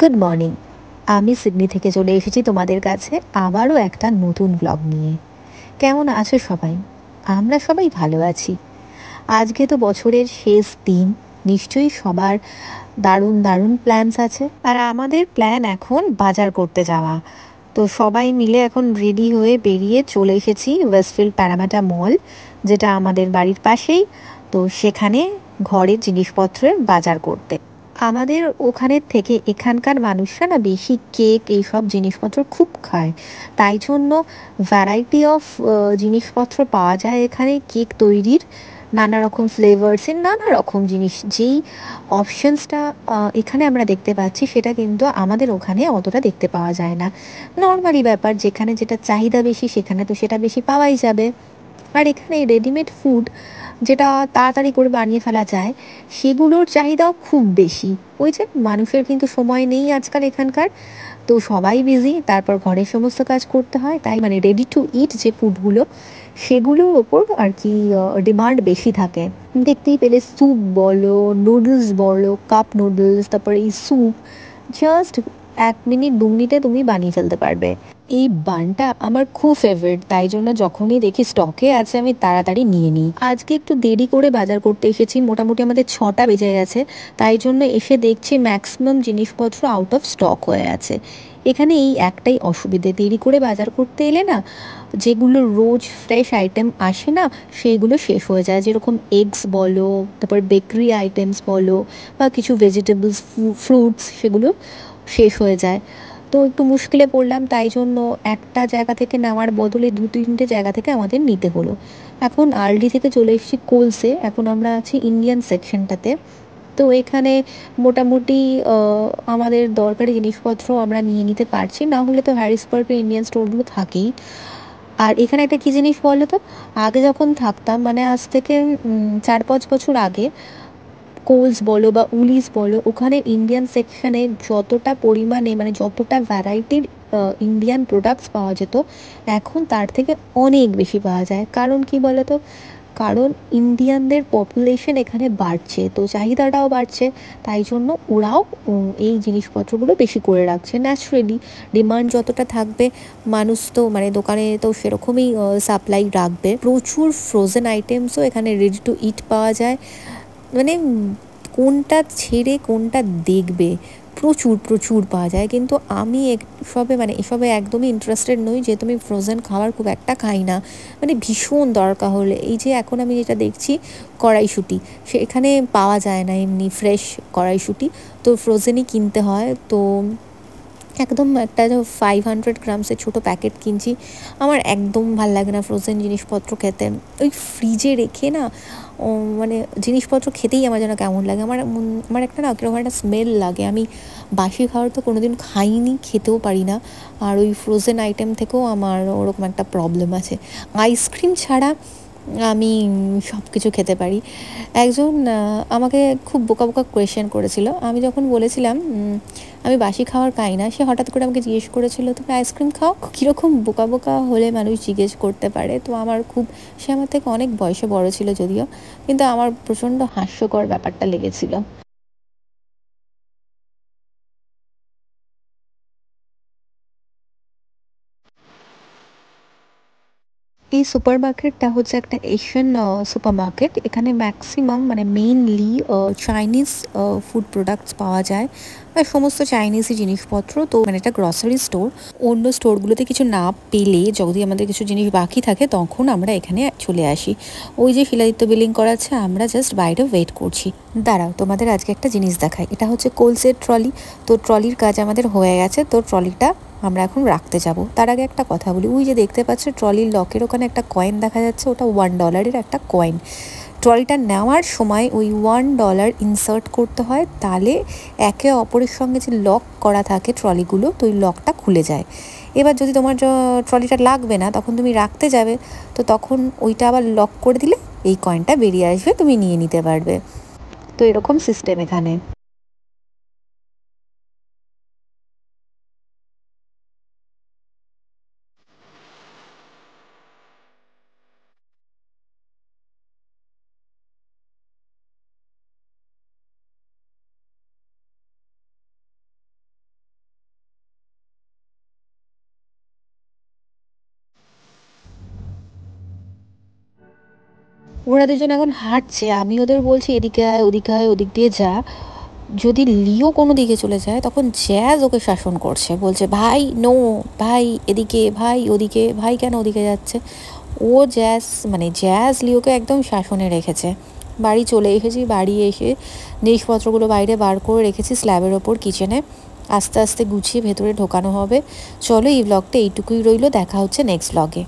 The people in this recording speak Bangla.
Good morning. আমি সিডনি থেকে চলে এসেছি তোমাদের কাছে আবারও একটা নতুন ব্লগ নিয়ে। কেমন আছো সবাই? আমরা সবাই ভালো আছি। আজকে তো বছরের শেষ দিন, নিশ্চয়ই সবার দারুণ দারুণ প্ল্যানস আছে। আর আমাদের প্ল্যান এখন বাজার করতে যাওয়া। তো সবাই মিলে এখন রেডি হয়ে বেরিয়ে চলে এসেছি ওয়েস্টফিল্ড প্যারামাটা মল, যেটা আমাদের বাড়ির পাশেই। তো সেখানে ঘরের জিনিসপত্রের বাজার করতে। আমাদের ওখানের থেকে এখানকার মানুষরা না বেশি কেক এইসব জিনিসপত্র খুব খায়। তাই জন্য ভ্যারাইটি অফ জিনিসপত্র পাওয়া যায় এখানে কেক তৈরির। নানা রকম ফ্লেভার্সের নানা রকম জিনিস, যেই অপশনসটা এখানে আমরা দেখতে পাচ্ছি সেটা কিন্তু আমাদের ওখানে অতটা দেখতে পাওয়া যায় না। নর্মালি ব্যাপার, যেখানে যেটা চাহিদা বেশি সেখানে তো সেটা বেশি পাওয়াই যাবে। আর এখানে রেডিমেড ফুড, যেটা তাড়াতাড়ি করে বানিয়ে ফেলা যায়, সেগুলোর চাহিদাও খুব বেশি। ওই যে মানুষের কিন্তু সময় নেই আজকাল এখানকার, তো সবাই বিজি, তারপর ঘরের সমস্ত কাজ করতে হয়, তাই মানে রেডি টু ইট যে ফুডগুলো, সেগুলোর ওপর আর কি ডিমান্ড বেশি থাকে। দেখতেই পেলে স্যুপ বলো, নুডলস বলো, কাপ নুডলস, তারপরে এই স্যুপ জাস্ট 1 মিনিট 2 মিনিটে তুমি বানিয়ে ফেলতে পারবে। এই বানটা আমার খুব ফেভারিট, তাই জন্য যখনই দেখি স্টকে আছে আমি তাড়াতাড়ি নিয়ে নিই। আজকে একটু দেরি করে বাজার করতে এসেছি, মোটামুটি আমাদের 6টা বেজে গেছে। তাই জন্য এসে দেখছি ম্যাক্সিমাম জিনিসপত্র আউট অফ স্টক হয়ে আছে। এখানে এই একটাই অসুবিধে, দেরি করে বাজার করতে এলে না, যেগুলো রোজ ফ্রেশ আইটেম আসে না, সেগুলো শেষ হয়ে যায়। যেরকম এগস বলো, তারপর বেকারি আইটেমস বলো, বা কিছু ভেজিটেবলস, ফ্রুটস, সেগুলো শেষ হয়ে যায়। তো একটু মুশকিলে পড়লাম, তাই জন্য একটা জায়গা থেকে নেওয়ার বদলে 2-3টে জায়গা থেকে আমাদের নিতে হলো। এখন আরডি থেকে চলে এসেছি কোলসে, এখন আমরা আছি ইন্ডিয়ান সেকশনটাতে। তো এখানে মোটামুটি আমাদের দরকারি জিনিসপত্র আমরা নিয়ে নিতে পারছি, না হলে তো হ্যারিসবার্গের ইন্ডিয়ান স্টোরগুলো থাকেই। আর এখানে একটা কী জিনিস বলো তো, আগে যখন থাকতাম, মানে আজ থেকে 4-5 বছর আগে, কোলস বলো বা উলিস বলো, ওখানে ইন্ডিয়ান সেকশনে যতটা পরিমাণে, মানে যতটা ভ্যারাইটির ইন্ডিয়ান প্রোডাক্টস পাওয়া যেত, এখন তার থেকে অনেক বেশি পাওয়া যায়। কারণ কি বলো তো, কারণ ইন্ডিয়ানদের পপুলেশন এখানে বাড়ছে, তো চাহিদাটাও বাড়ছে। তাই জন্য ওরাও এই জিনিসপত্রগুলো বেশি করে রাখছে। ন্যাচারালি ডিমান্ড যতটা থাকবে, মানুষ তো মানে দোকানে তো সেরকমই সাপ্লাই রাখবে। প্রচুর ফ্রোজেন আইটেমসও এখানে রেডি টু ইট পাওয়া যায়। মানে কোনটা ছেড়ে কোনটা দেখবে, প্রচুর প্রচুর পাওয়া যায়। কিন্তু আমি এসবে একদমই ইন্টারেস্টেড নই, যেহেতু আমি ফ্রোজেন খাবার খুব একটা খাই না। মানে ভীষণ দরকার হলে, এই যে এখন আমি যেটা দেখছি কড়াইশুঁটি, সে এখানে পাওয়া যায় না এমনি ফ্রেশ কড়াইশুঁটি, তো ফ্রোজেনই কিনতে হয়। তো একদম একটা 500 গ্রামসের ছোটো প্যাকেট কিনছি। আমার একদম ভাল লাগে না ফ্রোজেন জিনিসপত্র খেতে। ওই ফ্রিজে রেখে না, মানে জিনিসপত্র খেতেই আমার যেন কেমন লাগে। আমার একটা না কীরকম একটা স্মেল লাগে। আমি বাসি খাবার তো কোনোদিন খাইনি, খেতেও পারি না। আর ওই ফ্রোজেন আইটেম থেকেও আমার ওরকম একটা প্রবলেম আছে। আইসক্রিম ছাড়া আমি সব কিছু খেতে পারি। একজন আমাকে খুব বোকা বোকা কোয়েশ্চেন করেছিল, আমি যখন বলেছিলাম আমি বাসি খাবার খাই না, সে হঠাৎ করে আমাকে জিজ্ঞেস করেছিল তুমি আইসক্রিম খাও। কীরকম বোকা বোকা হলে মানুষ জিজ্ঞেস করতে পারে। তো আমার খুব, সে আমার থেকে অনেক বয়সে বড় ছিল যদিও, কিন্তু আমার প্রচণ্ড হাস্যকর ব্যাপারটা লেগেছিল। এই সুপার মার্কেটটা হচ্ছে একটা এশিয়ান সুপার মার্কেট। এখানে ম্যাক্সিমাম মানে মেইনলি চাইনিজ ফুড প্রোডাক্টস পাওয়া যায়, আর সমস্ত চাইনিজই জিনিসপত্র। তো মানে একটা গ্রসারি স্টোর। অন্য স্টোরগুলোতে কিছু না পেলে, যদি আমাদের কিছু জিনিস বাকি থাকে, তখন আমরা এখানে চলে আসি। ওই যে শিলাদিত্য বিলিং করাচ্ছে, আমরা জাস্ট বাইরে ওয়েট করছি। দাঁড়াও, তোমাদের আজকে একটা জিনিস দেখাই। এটা হচ্ছে কোলসের ট্রলি। তো ট্রলির কাজ আমাদের হয়ে গেছে, তো ট্রলিটা আমরা এখন রাখতে যাব। তার আগে একটা কথা বলি, ওই যে দেখতে পাচ্ছ ট্রলির লকের ওখানে একটা কয়েন দেখা যাচ্ছে, ওটা $1 একটা কয়েন। ট্রলিটা নেওয়ার সময় ওই $1 ইনসার্ট করতে হয়, তাহলে একে অপরের সঙ্গে যে লক করা থাকে ট্রলিগুলো, তো ওই লকটা খুলে যায়। এবার যদি তোমার ট্রলিটা লাগবে না, তখন তুমি রাখতে যাবে, তো তখন ওইটা আবার লক করে দিলে এই কয়েনটা বেরিয়ে আসবে, তুমি নিয়ে নিতে পারবে। তো এরকম সিস্টেম এখানে। ওরা দুজন এখন হাঁটছে, আমি ওদের বলছি এদিকে আয় ওদিকে আয় ওদিক দিয়ে যা। যদি লিও কোনো দিকে চলে যায় তখন জ্যাজ ওকে শাসন করছে, বলছে ভাই নো, ভাই এদিকে, ভাই ওদিকে, ভাই কেন ওদিকে যাচ্ছে। ও জ্যাজ মানে জ্যাজ লিওকে একদম শাসনে রেখেছে। বাড়ি চলে এসেছি, বাড়ি এসে জিনিসপত্রগুলো বাইরে বার করে রেখেছি স্ল্যাবের ওপর কিচেনে, আস্তে আস্তে গুছিয়ে ভেতরে ঢোকানো হবে। চলো এই ব্লগটা এইটুকুই রইলো, দেখা হচ্ছে নেক্সট ব্লগে।